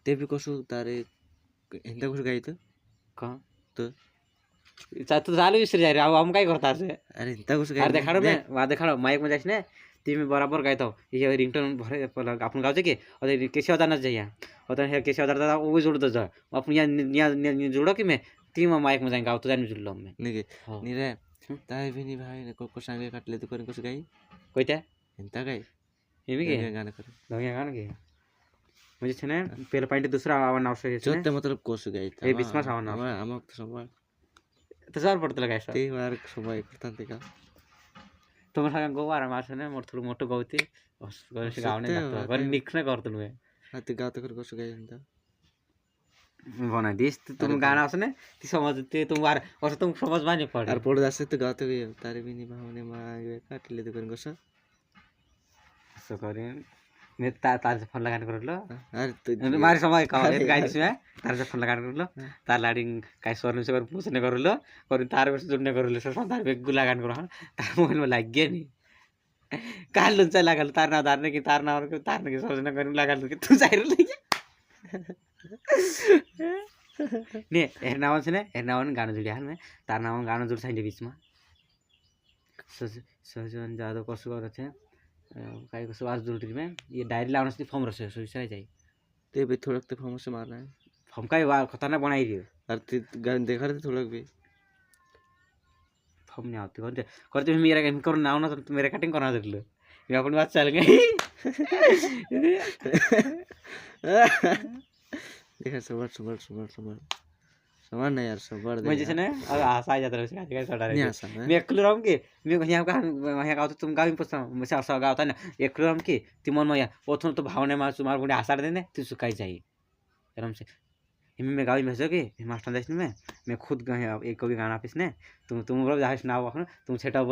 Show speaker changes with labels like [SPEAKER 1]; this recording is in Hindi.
[SPEAKER 1] ते भी कसो तारे हिंदा कसं गायचं
[SPEAKER 2] कहाँ
[SPEAKER 1] तो
[SPEAKER 2] तू चालू विसर जा रे अब हम काय करता असे
[SPEAKER 1] अरे हिंदा कसं
[SPEAKER 2] अरे
[SPEAKER 1] गायचं
[SPEAKER 2] देखाडो मैं वहाँ देखाडो माइक में जाइस ने ती मैं बराबर गायता हूँ ये रिंगटोन भरे अपन गावचे की और केसी होता नच जाइए और हे केसी होता वो जोड़ दो जा अपन यहाँ जोड़ो कि मैं ती मैं माइक में जाएंगे तो जाने जुड़ लो मैं
[SPEAKER 1] निके
[SPEAKER 2] हाँ
[SPEAKER 1] निरे ताय भी नहीं भाई को सांगे काटले तो करें कसं गाई
[SPEAKER 2] कोई त्या
[SPEAKER 1] हिंदा गाई
[SPEAKER 2] ये भी क्या
[SPEAKER 1] गाणं कर
[SPEAKER 2] दंगे गाना क्या म्हणजे छे ने पहले पॉइंट दूसरा आवा नाव से छे
[SPEAKER 1] जोते मतलब कसं गायचं
[SPEAKER 2] हे बिस्मास आवा नाव
[SPEAKER 1] आम्हाला समोर
[SPEAKER 2] तसं पडतं काय सर
[SPEAKER 1] ते वार समोर करतात ते का
[SPEAKER 2] तुम्ही सगळ्या गोवार माणसं ने मोठं थोडं मोठं गवते गावने जातो पण निखने करतो तुम्ही
[SPEAKER 1] हा ते गातं कर कसं गाय हिंदा
[SPEAKER 2] बना दिस तुम गाना असं ने ती समजते तुम्हाला असं तुम समज माने पड
[SPEAKER 1] अरे पोट जास्त तर गातं बी तारे बी नाही भावने मागे काटले तो करें कसं
[SPEAKER 2] असं करेन मी तारचा फोन लगाने करलो
[SPEAKER 1] अरे तो
[SPEAKER 2] मारी समय गाय दिस में तारचा फोन लगाने करलो तार लाडी काय स्वर्ण से पूछने करलो और तार वर्ष जुड़ने करलो सर तार बेगु लगाने करो तार मोबाइल में लग गया नहीं काल लुंचा लागल तार ना की सोचना करून लागल की तू जाहिर ने एरनावन से ने एरनावन गाना जुड़िया है मैं तार नाम गाना जुड़ साइंड बीच में सजन जादव कसो करत है काय कसो आज जुड़ी में ये डायरी लावण से फॉर्म रसे सोइसा जाई
[SPEAKER 1] ते भी थोड़ा ते फॉर्म से मारना है
[SPEAKER 2] फॉर्म काय वा खतरनाक बनाई दियो
[SPEAKER 1] अरे ते गान देखा रहे थोड़ा भी
[SPEAKER 2] फॉर्म नहीं आती करते मेरा गेम करो ना ना तो मेरा कटिंग करना दिलो मैं अपनी बात चल गई
[SPEAKER 1] देखा सबर नहीं यार सबर
[SPEAKER 2] म्हणजे छे ने आशा जात रहे काय सडा
[SPEAKER 1] नहीं
[SPEAKER 2] रे
[SPEAKER 1] आसान है
[SPEAKER 2] मी एकलो राम की मी यहाँ का यहाँ गाव तुम गावी पसा मसे असं गाव था ना एकलो राम की ती मन मया ओथून तो भावने मा सुमार गुडी आसार देने तू सुकाई जाई रम से हिमी में गावी भेजो की मास्टर देश में मैं खुद गए एक कभी गाना पिसने तुम बरो जाहिस ना तुम सेटा